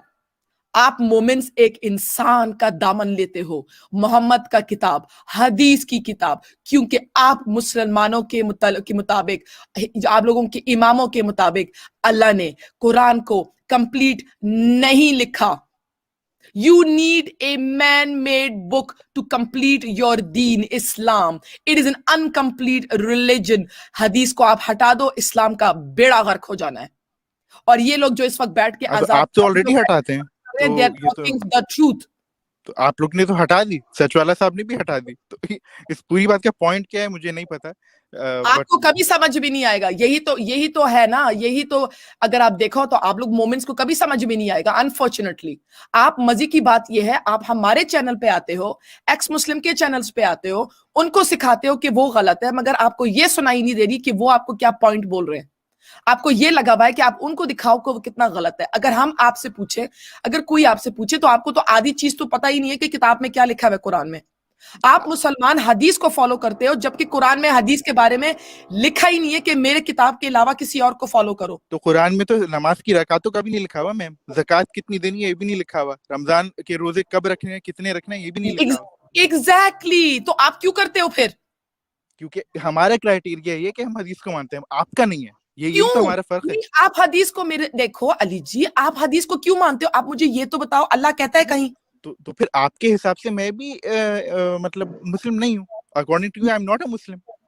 آپ مومنس ایک انسان کا دامن لیتے ہو, محمد کا کتاب, حدیث کی کتاب, کیونکہ آپ مسلمانوں کے مطابق, آپ لوگوں کے اماموں کے مطابق اللہ نے قرآن کو کمپلیٹ نہیں لکھا. You need a man-made book to complete your deen, Islam. It is an incomplete religion. حدیث کو آپ ہٹا دو, اسلام کا بیڑا غرق ہو جانا ہے. اور یہ لوگ جو اس وقت بیٹھ کے آپ تو آلریڈی ہٹاتے ہیں, they are talking the truth. تو آپ لوگ نے تو ہٹا دی, سچ والا صاحب نے بھی ہٹا دی. تو اس پوری بات کا پوائنٹ کیا ہے مجھے نہیں پتا. آپ کو کبھی سمجھ بھی نہیں آئے گا. یہی تو ہے نا, یہی تو اگر آپ دیکھو تو آپ لوگ مومنٹس کو کبھی سمجھ بھی نہیں آئے گا. انفارچونیٹلی آپ, مزے کی بات یہ ہے, آپ ہمارے چینل پہ آتے ہو, ایکس مسلم کے چینلز پہ آتے ہو, ان کو سکھاتے ہو کہ وہ غلط ہے, مگر آپ کو یہ سنائی نہیں دے رہی کہ وہ آپ کو کیا پوائنٹ بول رہے ہیں. آپ کو یہ لگا ہوا ہے کہ آپ ان کو دکھاؤ کہ وہ کتنا غلط ہے. اگر ہم آپ سے پوچھیں, اگر کوئی آپ سے پوچھے, تو آپ کو تو آدھی چیز تو پتہ ہی نہیں ہے کہ کتاب میں کیا لکھا ہوا ہے. قرآن میں آپ مسلمان حدیث کو فالو کرتے ہو, جبکہ قرآن میں حدیث کے بارے میں لکھا ہی نہیں ہے کہ میرے کتاب کے علاوہ کسی اور کو فالو کرو. تو قرآن میں تو نماز کی رکعتوں کا بھی نہیں لکھا ہوا میم, زکوٰۃ کتنی دینی ہے یہ بھی نہیں لکھا ہوا, رمضان کے روزے کب رکھنے ہیں, کتنے رکھنے ہیں, یہ بھی نہیں لکھا ہوا. ایگزیکٹلی. تو آپ کیوں کرتے ہو پھر؟ کیونکہ ہمارا کرائٹیریا یہ کہ ہم حدیث کو مانتے ہیں, آپ کا نہیں ہے. یہ تو ہمارا فرق ہے. آپ حدیث کو, میرے دیکھو علی جی, آپ حدیث کو کیوں مانتے ہو؟ آپ مجھے یہ تو بتاؤ, اللہ کہتا ہے کہیں تو پھر آپ کے حساب سے میں بھی مطلب مسلم نہیں ہوں. According to you, I'm not a Muslim.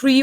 3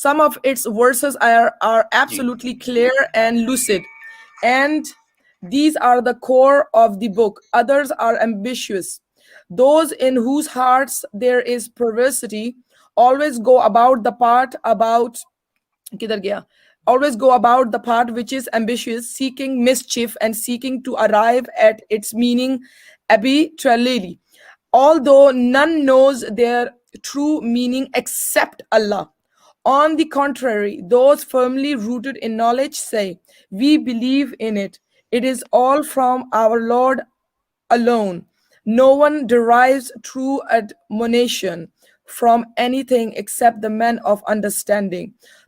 Some of its verses are absolutely clear and lucid, and these are the core of the book. Others are ambitious. Those in whose hearts there is perversity always go about the part which is ambitious, seeking mischief and seeking to arrive at its meaning arbitrarily, although none knows their true meaning except Allah. On the contrary, those firmly rooted in knowledge say, we believe in it. It is all from our Lord alone. No one derives true admonition from anything except the men of understanding.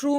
true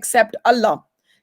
except Allah.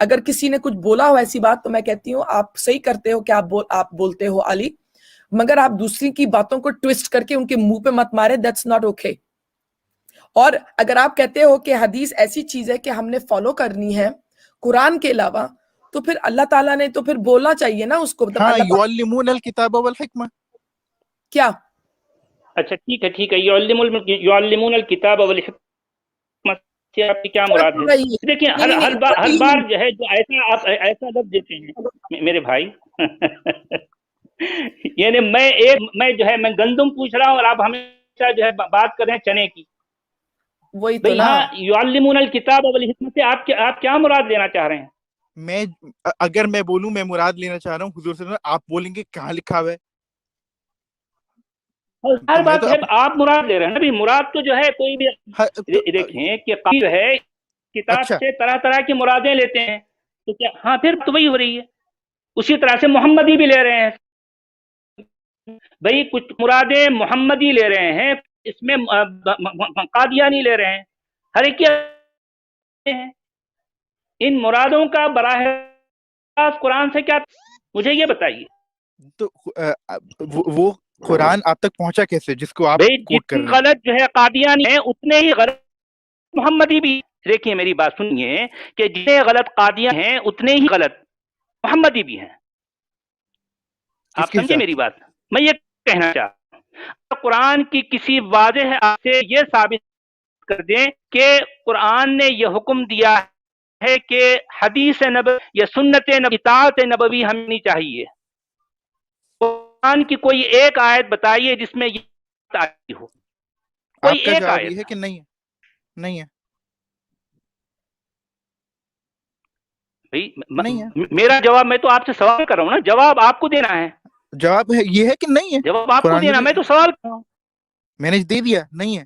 اگر کسی نے کچھ بولا ہو ایسی بات تو میں کہتی ہوں آپ صحیح کرتے ہو کہ آپ بولتے ہو علی، مگر آپ دوسری کی باتوں کو ٹویسٹ کر کے ان کے منہ پہ مت مارے، دیٹس ناٹ اوکے. اور اگر آپ کہتے ہو کہ حدیث ایسی چیز ہے کہ ہم نے فالو کرنی ہے قرآن کے علاوہ، تو پھر اللہ تعالیٰ نے تو پھر بولنا چاہیے نا اس کو. ہاں یعلمون الکتاب والحکمہ. کیا اچھا ٹھیک ہے یعلمون الکتاب والحکمہ سے آپ کی کیا مراد ہے؟ دیکھیں ہر بار جو ہے جو ایسا آپ ایسا لفظ دیتے ہیں میرے بھائی یعنی میں جو ہے میں گندم پوچھ رہا ہوں اور آپ ہمیشہ جو ہے بات کر رہے ہیں چنے کی. وہی تو نا. یعلمون الکتاب والحکمہ سے آپ کیا مراد لینا چاہ رہے ہیں؟ میں اگر میں بولوں میں مراد لینا چاہ رہا ہوں حضور صلی اللہ علیہ وسلم، آپ بولیں گے کہاں لکھا ہوا ہے؟ ہر بات ہے آپ مراد لے رہے ہیں نا. مراد تو جو ہے کوئی بھی دیکھیں کہ جو ہے کتاب سے طرح طرح کی مرادیں لیتے ہیں تو کیا ہاں پھر تو وہی ہو رہی ہے. اسی طرح سے محمدی بھی لے رہے ہیں بھائی، کچھ مرادیں محمدی لے رہے ہیں، اس میں قادیانی لے رہے ہیں، ہر ایک ہیں. ان مرادوں کا براہ راست قرآن سے کیا، مجھے یہ بتائیے. تو وہ قرآن آپ تک پہنچا کیسے جس کو آپ کوٹ کر رہے ہیں؟ غلط جو ہے قادیانی ہیں اتنے ہی غلط محمدی بھی. دیکھیے میری بات سنیے کہ جتنے غلط قادیان ہیں اتنے ہی غلط محمدی بھی ہیں. آپ سمجھے میری بات؟ میں یہ کہنا چاہتا ہوں قرآن کی کسی واضح آیت سے یہ ثابت کر دیں کہ قرآن نے یہ حکم دیا ہے کہ حدیث نبوی یا سنت نبوی اطاعت نبوی ہمیں چاہیے. قرآن کی کوئی ایک آیت بتائیے جس میں یہ آئی ہو. کوئی ایک آیت ہے کہ نہیں ہے میرا جواب، میں تو آپ سے سوال کر رہا ہوں نا، جواب آپ کو دینا ہے. جواب یہ ہے کہ نہیں ہے. جواب آپ کو دینا، میں تو سوال کر رہا ہوں. میں نے دے دیا نہیں ہے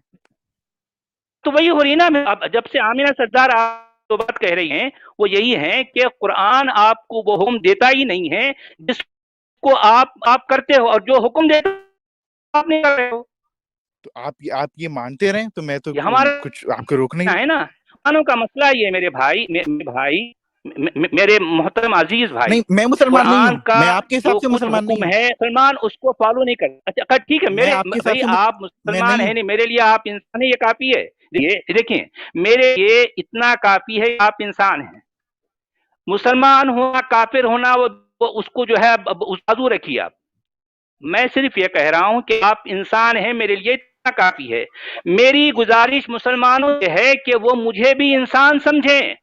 تو وہی ہو رہی نا. جب سے آمینہ سردار آپ تو بات کہہ رہی ہیں وہ یہی ہے کہ قرآن آپ کو وہ حکم دیتا ہی نہیں ہے جس کو آپ کرتے ہو، اور جو حکم دیتا آپ نہیں کر رہے ہو. تو آپ یہ مانتے رہیں تو میں تو ہمارا کچھ آپ کو روک نہیں ہے نا. قرآن کا مسئلہ یہ میرے بھائی میرے محترم عزیز بھائی، نہیں میں مسلمان نہیں ہوں، میں آپ کے حساب سے مسلمان نہیں ہوں. ہے مسلمان اس کو فالو نہیں کرتا. اچھا ٹھیک ہے میرے بھائی آپ مسلمان ہیں نہیں، میرے لیے آپ انسان ہیں یہ کافی ہے. دیکھیں میرے لیے اتنا کافی ہے آپ انسان ہیں. مسلمان ہونا کافر ہونا وہ اس کو جو ہے بازو رکھیے آپ. میں صرف یہ کہہ رہا ہوں کہ آپ انسان ہیں، میرے لیے اتنا کافی ہے. میری گزارش مسلمانوں سے ہے کہ وہ مجھے بھی انسان سمجھیں،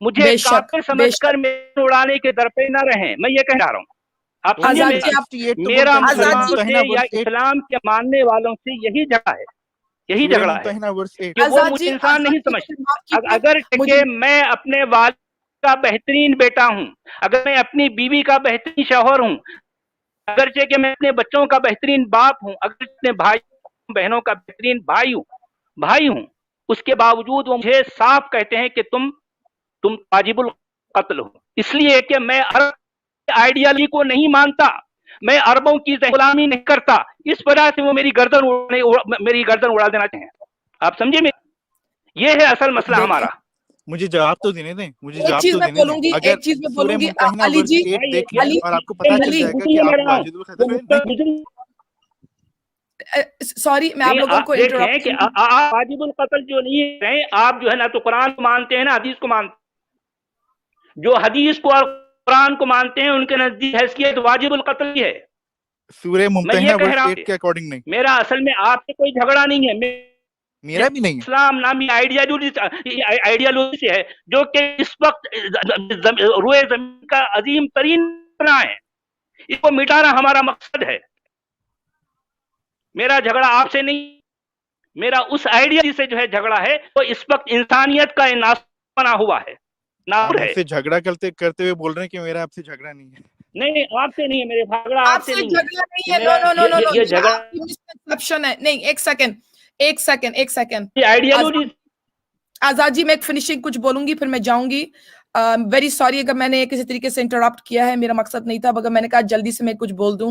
مجھے کافر سمجھ کر میرے اڑانے کے در پہ نہ رہیں. میں یہ کہہ رہا ہوں. آپ سمجھیں میرا مسلمان سے یا اسلام کے ماننے والوں سے یہی جھگڑا ہے، یہی جھگڑا ہے کہ وہ مجھے انسان نہیں سمجھتے. اگر کہ میں اپنے والد کا بہترین بیٹا ہوں، اگر میں اپنی بیوی کا بہترین شوہر ہوں، اگرچہ کہ میں اپنے بچوں کا بہترین باپ ہوں، اگر اپنے بھائی بہنوں کا بہترین بھائی ہوں، اس کے باوجود وہ مجھے صاف کہتے ہیں کہ تم واجب القتل ہو. اس لیے کہ میں آئیڈیالوجی کو نہیں مانتا، میں عربوں کی غلامی نہیں کرتا، اس وجہ سے وہ میری گردن اڑا دینا چاہیں. آپ سمجھے؟ یہ ہے اصل مسئلہ ہمارا. مجھے جواب تو دینے دیں، ایک چیز میں بولوں گی علی جی، اور آپ کو پتہ چل جائے گا کہ آپ واجد القتل ہیں. سوری میں آپ لوگوں کو انٹرپٹ کہ آپ واجب القتل جو نہیں ہیں، آپ جو ہے نا تو قرآن کو مانتے ہیں نا حدیث کو مانتے ہیں. جو حدیث کو اور قرآن کو مانتے ہیں ان کے نزدیک حیثیت واجب القتل ہے. سورہ ممتحنہ ورس 8 کے اکارڈنگ نہیں. میرا اصل میں آپ سے کوئی جھگڑا نہیں ہے، میرا بھی نہیں. اسلام نامی آئیڈیالوجی سے ہے جو کہ اس وقت روئے زمین کا عظیم ترین بنا ہے. اس کو مٹانا ہمارا مقصد ہے. میرا جھگڑا آپ سے نہیں، میرا اس آئیڈیالوجی سے جو ہے جھگڑا ہے وہ اس وقت انسانیت کا ناصر بنا ہوا ہے. آپ سے جھگڑا کرتے ہوئے بول رہے ہیں کہ میرا آپ سے جھگڑا نہیں ہے. نہیں آپ سے نہیں ہے، میرے جھگڑا آپ سے نہیں ہے. یہ جھگڑا مسکنسپشن ہے. نہیں ایک سیکنڈ آئیڈیالوجی. آزاد جی میں ایک فنیشنگ کچھ بولوں گی پھر میں جاؤں گی. ویری سوری اگر میں نے کسی طریقے سے انٹرپٹ کیا ہے، میرا مقصد نہیں تھا. اگر میں نے کہا جلدی سے میں کچھ بول دوں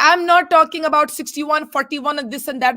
I'm not talking about 61, 41 and this and that.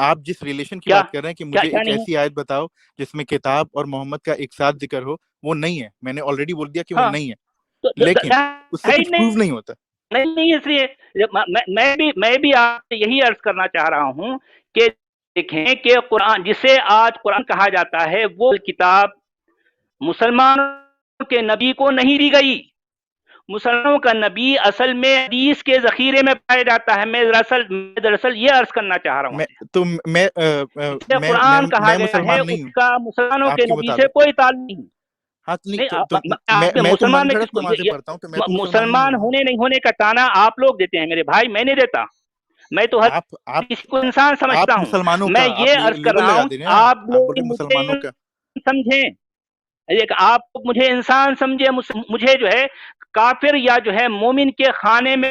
آپ جس ریلیشن کی بات کر رہے ہیں کہ مجھے ایک ایسی آیت بتاؤ جس میں کتاب اور محمد کا ایک ساتھ ذکر ہو، وہ نہیں ہے. میں نے آلریڈی بول دیا کہ وہ نہیں ہے، لیکن اس سے کچھ پروو نہیں ہوتا. نہیں، اس لیے میں بھی آپ سے یہی عرض کرنا چاہ رہا ہوں کہ دیکھیں کہ قرآن جسے آج قرآن کہا جاتا ہے، وہ کتاب مسلمانوں کے نبی کو نہیں دی گئی. مسلمانوں کا نبی اصل میں حدیث کے ذخیرے میں پایا جاتا ہے. میں دراصل یہ عرض کرنا چاہ رہا ہوں. تو میں قرآن کہا گیا ہے، اس کا مسلمانوں کے نبی سے کوئی تعلق نہیں. مسلمان ہونے نہیں ہونے کا تانا آپ لوگ دیتے ہیں میرے بھائی، میں نہیں دیتا. میں تو ہر کسی کو انسان سمجھتا ہوں. میں یہ عرض کر رہا ہوں آپ لوگ مجھے سمجھیں، آپ مجھے انسان سمجھے، مجھے جو ہے کافر یا جو ہے مومن کے خانے میں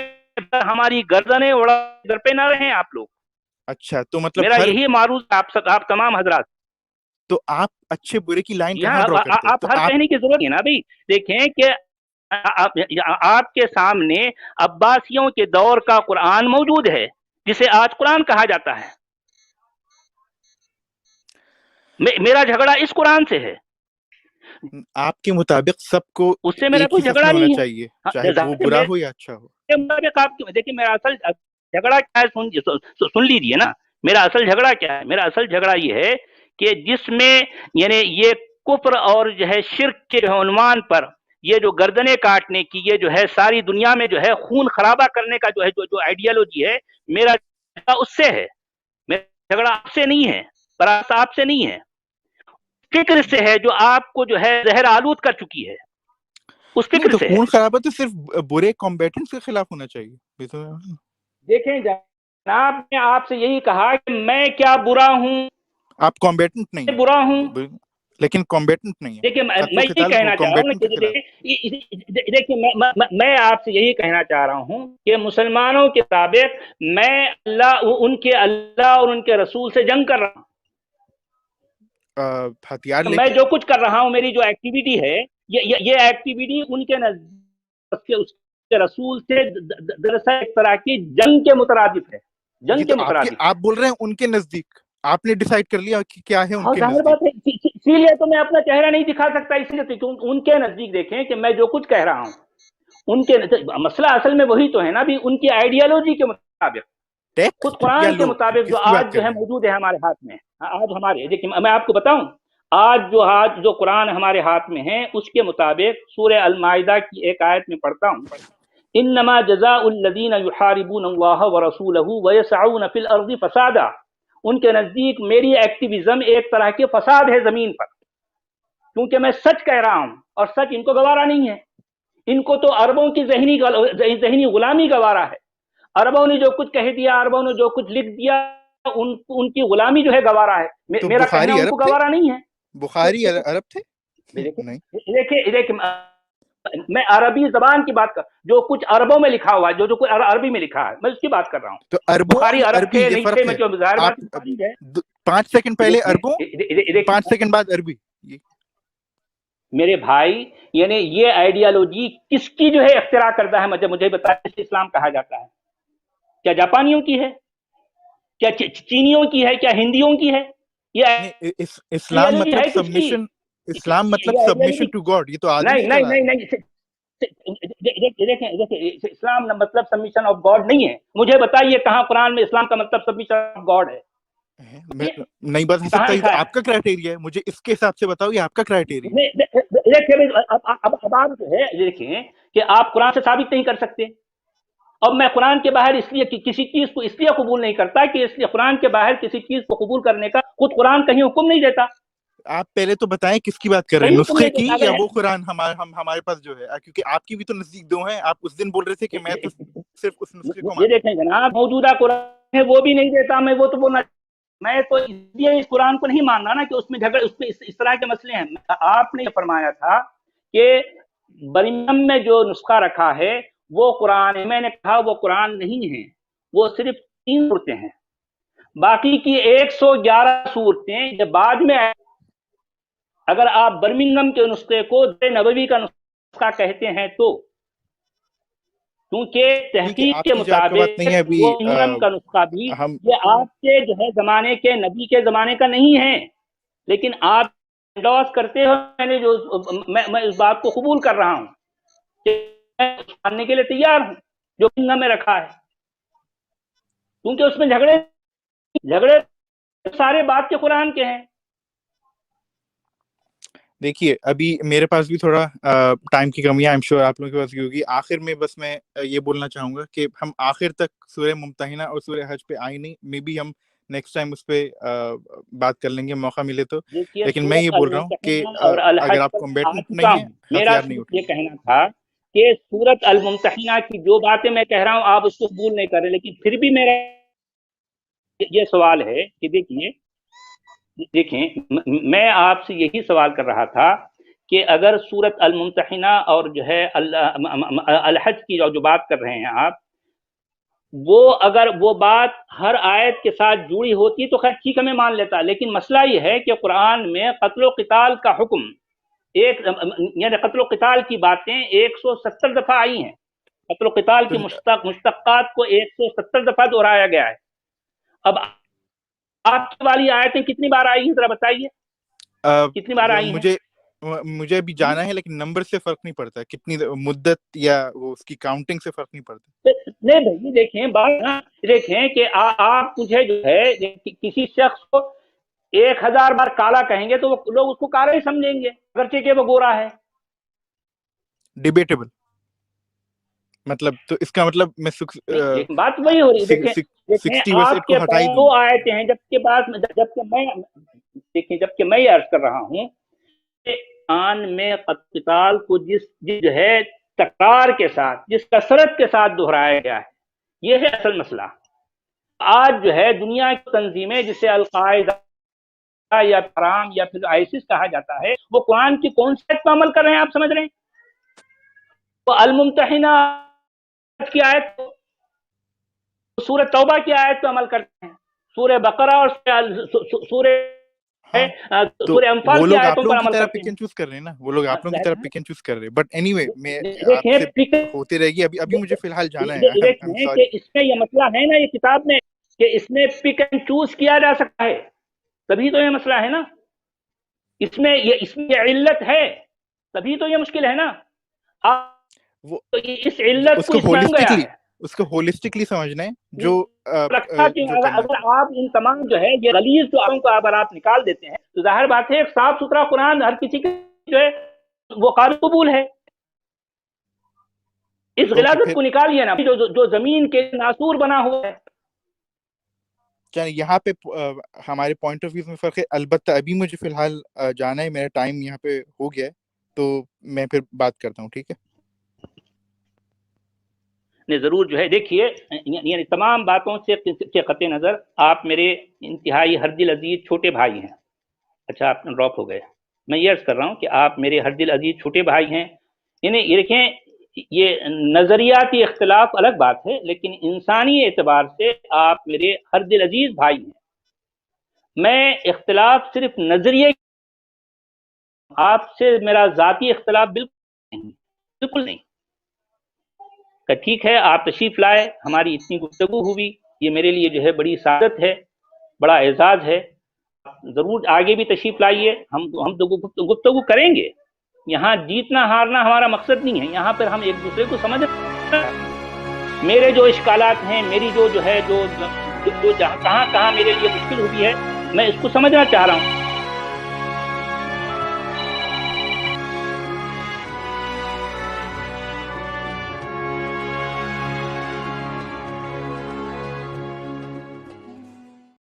ہماری گردنیں اڑا در پہ نہ رہیں آپ لوگ. اچھا، تو مطلب میرا یہی معروض آپ تمام حضرات. تو آپ اچھے برے کی لائن کہاں ڈرا کرتے ہیں؟ آپ ہر کہنے کی ضرورت ہے نا بھائی. دیکھیں کہ آپ کے سامنے عباسیوں کے دور کا قرآن موجود ہے جسے آج قرآن کہا جاتا ہے. میرا جھگڑا اس قرآن سے ہے. آپ کے مطابق سب کو اس سے میرا ایک کوئی ہی جھگڑا ہونا نہیں ہے، چاہیے، چاہے وہ برا ہو یا اچھا ہو. دیکھیں میرا اصل جھگڑا کیا ہے، سن لیجیے نا. میرا اصل جھگڑا کیا ہے؟ میرا اصل جھگڑا یہ ہے کہ جس میں یعنی یہ کفر اور جو ہے شرک کے عنوان پر یہ جو گردنیں کاٹنے کی، یہ جو ہے ساری دنیا میں جو ہے خون خرابہ کرنے کا جو ہے جو آئیڈیالوجی ہے، میرا جھگڑا اس سے ہے. میرا جھگڑا آپ سے نہیں ہے، پراس آپ سے نہیں ہے، فکر سے ہے جو آپ کو جو ہے زہر آلود کر چکی ہے. اس فکر سے خون خرابہ تو صرف برے کمبیٹنٹس کے خلاف ہونا چاہیے. دیکھیں جناب، نے آپ سے یہی کہا کہ میں کیا برا ہوں. آپ کمبیٹنٹ نہیں برا ہوں لیکن کمبیٹنٹ نہیں ہے. دیکھیں میں یہ کہنا چاہ رہا ہوں، دیکھیں میں آپ سے یہی کہنا چاہ رہا ہوں کہ مسلمانوں کے مطابق میں اللہ اور ان کے رسول سے جنگ کر رہا ہوں. ہتھیار لے میں کے جو کچھ کر رہا ہوں، میری جو ایکٹیویٹی ہے، یہ ایکٹیویٹی ان کے نزدیک اس کے رسول سے دراصل ایک طرح کی جنگ کے مترادف ہے. جنگ کے مترادف. آپ بول رہے ہیں ان کے نزدیک، آپ نے ڈیسائیڈ کر لیا کہ کیا ہے ان کے ظاہر بات ہے، اسی لیے تو میں اپنا چہرہ نہیں دکھا سکتا. اسی لیے ان کے نزدیک دیکھیں کہ میں جو کچھ کہہ رہا ہوں، ان کے مسئلہ اصل میں وہی تو ہے نا بھی، ان کی آئیڈیالوجی کے مطابق، خود قرآن کے مطابق جو آج جو ہے موجود ہے ہمارے ہاتھ میں. آج ہمارے دیکھیں میں آپ کو بتاؤں، آج جو قرآن ہمارے ہاتھ میں ہے، اس کے مطابق سورہ المائدہ کی ایک آیت میں پڑھتا ہوں، انما جزاء الذین یحاربون اللہ ورسولہ ویسعون فی الارض فسادا. ان کے نزدیک میری ایکٹیویزم ایک طرح کے فساد ہے زمین پر، کیونکہ میں سچ کہہ رہا ہوں اور سچ ان کو گوارا نہیں ہے. ان کو تو عربوں کی ذہنی غلامی گوارا ہے. عربوں نے جو کچھ کہہ دیا، عربوں نے جو کچھ لکھ دیا، ان کی غلامی جو ہے گوارا ہے. میرا کہنا ان کو گوارا نہیں ہے. بخاری عرب تھے؟ دیکھیں میں عربی زبان کی بات کر، جو کچھ عربوں میں لکھا ہوا ہے، جو کچھ عربی میں لکھا ہے، میں اس کی بات کر رہا ہوں. تو بخاری عرب تھے نہیں تھے، میں جو ظاہر بات 5 سیکنڈ پہلے عربوں، 5 سیکنڈ بعد عربی. میرے بھائی یعنی یہ آئیڈیالوجی کس کی جو ہے اختراع کردہ ہے؟ مجھے بتائیں، اسلام کہا جاتا ہے کیا جاپانیوں کی ہے، کیا چینیوں کی ہے، کیا ہندیوں کی ہے؟ یہ اسلام مطلب سبمیشن، اسلام مطلب سبمیشن ٹو گاڈ. یہ تو آدمی نہیں دیکھیں اسلام مطلب سبمیشن آف گاڈ نہیں ہے. مجھے بتائیے کہاں قرآن میں اسلام کا مطلب سبمیشن آف گاڈ ہے؟ نہیں بتا سکتا. آپ کا کرائٹیریا ہے، مجھے اس کے حساب سے بتاؤ، یہ آپ کا کرائٹیریا. اب آپ جو ہے دیکھیں کہ آپ قرآن سے ثابت نہیں کر سکتے. اب میں قرآن کے باہر اس لیے کسی چیز کو اس لیے قبول نہیں کرتا کہ اس لیے قرآن کے باہر کسی چیز کو قبول کرنے کا خود قرآن کہیں حکم نہیں دیتا. آپ پہلے تو بتائیں کس کی بات کر رہے ہیں، نسخے کی یا وہ قرآن ہمارے پاس جو ہے؟ کیونکہ آپ کی بھی تو نزدیک دو ہیں. آپ اس دن بول رہے تھے کہ میں تو صرف اس نسخے کو. یہ دیکھیں جناب، موجودہ قرآن ہے وہ بھی نہیں دیتا. میں وہ تو بولنا، میں تو اس لیے اس قرآن کو نہیں ماننا نا کہ اس میں جھگڑے، اس میں اس طرح کے مسئلے ہیں. آپ نے یہ فرمایا تھا کہ برمنگھم میں جو نسخہ رکھا ہے وہ قرآن ہے. میں نے کہا وہ قرآن نہیں ہے، وہ صرف 3 صورتیں ہیں. باقی کی 111 صورتیں یہ بعد میں. اگر آپ برمنگھم کے نسخے کو نبوی کا نسخہ کہتے ہیں تو کیونکہ تحقیق کے مطابق وہ محرم کا نسخہ بھی یہ آپ کے جو ہے زمانے کے نبی کے زمانے کا نہیں ہے، لیکن آپ انڈورس کرتے ہو، میں اس بات کو قبول کر رہا ہوں کہ میں ماننے کے لیے تیار ہوں جو میں رکھا ہے، کیونکہ اس میں جھگڑے سارے بات کے قرآن کے ہیں۔ دیکھیے ابھی میرے پاس بھی تھوڑا ٹائم کی کمی ہے، I'm sure آپ لوگوں کے پاس بھی ہوگی۔ آخر میں بس میں یہ بولنا چاہوں گا کہ ہم آخر تک سورہ ممتحنہ اور سورہ حج پہ آئے نہیں، مے بی ہم نیکسٹ ٹائم اس پہ بات کر لیں گے موقع ملے تو، لیکن میں یہ بول رہا ہوں کہ اگر آپ کمبیٹنٹ نہیں ہیں، میرا یہ کہنا تھا کہ سورۃ الممتحنہ کی جو باتیں میں کہہ رہا ہوں آپ اس کو قبول نہیں کر رہے، لیکن پھر بھی میرا یہ سوال ہے کہ دیکھیں میں آپ سے یہی سوال کر رہا تھا کہ اگر سورۃ الممتحنہ اور جو ہے الحج کی جو بات کر رہے ہیں آپ، وہ اگر وہ بات ہر آیت کے ساتھ جڑی ہوتی تو خیر ٹھیک ہمیں مان لیتا، لیکن مسئلہ یہ ہے کہ قرآن میں قتل و قتال کا حکم یعنی قتل و قتال کی باتیں 170 دفعہ آئی ہیں، قتل و قتال کی مشتقات کو 170 دفعہ دہرایا گیا ہے۔ اب آپ کی والی آیتیں کتنی بار آئی ہیں ذرا بتائیے، کتنی بار آئی ہیں؟ مجھے ابھی جانا ہے، لیکن نمبر سے فرق نہیں پڑتا، کتنی مدت یا وہ اس کی کاؤنٹنگ سے فرق نہیں پڑتا۔ نہیں بھائی دیکھیں کہ آپ مجھے جو ہے کسی شخص کو 1000 بار کالا کہیں گے تو لوگ اس کو کالا ہی سمجھیں گے اگرچہ کہ وہ گورا ہے۔ ڈیبیٹیبل مطلب، تو اس کا مطلب میں بات وہی ہو رہی ہے۔ دیکھیں آپ کے پاس 2 آیتیں ہیں، جبکہ میں یہ عرض کر رہا ہوں کہ قرآن میں قتال کو جس جو ہے تکرار کے ساتھ، جس کثرت کے ساتھ دہرایا گیا ہے، یہ ہے اصل مسئلہ۔ آج جو ہے دنیا کی تنظیمیں جسے القاعدہ یا حرام یا پھر آئسس کہا جاتا ہے، وہ قرآن کی کون سی آیت پر عمل کر رہے ہیں آپ سمجھ رہے ہیں؟ وہ الممتحنہ کی آیت، سورہ توبہ کی آیت پہ عمل کرتے ہیں، سورہ بقرہ اور سورہ انفال کی آیتوں پر عمل کرتے ہیں۔ چوز کر رہے ہیں نا وہ لوگ، آپ لوگوں کی طرح پک اینڈ چوز کر رہے ہیں۔ بٹ اینی وے میں ہوتے رہے گی، ابھی مجھے فی الحال جانا ہے۔ کہ اس میں یہ مسئلہ ہے نا، یہ کتاب میں کہ اس میں پک اینڈ چوز کیا جا سکتا ہے، تبھی تو یہ مسئلہ ہے نا، اس میں یہ علت ہے، تبھی تو یہ مشکل ہے نا۔ اس علت کو اس کو ہولسٹکلی سمجھنا ہے، جو اگر آپ ان تمام جو ہے یہ غلیظ جو اگر آپ نکال دیتے ہیں تو ظاہر بات ہے ایک صاف ستھرا قرآن ہر کسی کے جو ہے وہ قابل قبول ہے۔ اس غلاظت کو نکالیے نا جو زمین کے ناسور بنا ہوا ہے۔ چلیے یہاں پہ ہمارے پوائنٹ آف ویو میں فرق ہے، البتہ ابھی مجھے فی الحال جانا ہے، میرا ٹائم یہاں پہ ہو گیا ہے، تو میں پھر بات کرتا ہوں، ٹھیک ہے؟ ضرور جو ہے دیکھیے، یعنی تمام باتوں سے قطع نظر آپ میرے انتہائی ہر دل عزیز چھوٹے بھائی ہیں۔ اچھا آپ ڈراپ ہو گئے، میں یہ عرض کر رہا ہوں کہ آپ میرے ہر دل عزیز چھوٹے بھائی ہیں۔ یعنی یہ دیکھیں، یہ نظریاتی اختلاف الگ بات ہے، لیکن انسانی اعتبار سے آپ میرے ہر دل عزیز بھائی ہیں۔ میں اختلاف صرف نظریے، آپ سے میرا ذاتی اختلاف بالکل نہیں۔ ٹھیک ہے، آپ تشریف لائے، ہماری اتنی گفتگو ہوئی، یہ میرے لیے جو ہے بڑی سعادت ہے، بڑا اعزاز ہے۔ ضرور آگے بھی تشریف لائیے، ہم تو گفتگو کریں گے۔ یہاں جیتنا ہارنا ہمارا مقصد نہیں ہے، یہاں پر ہم ایک دوسرے کو سمجھنا۔ میرے جو اشکالات ہیں، میری جو ہے جو کہاں میرے لیے مشکل ہوئی ہے، میں اس کو سمجھنا چاہ رہا ہوں۔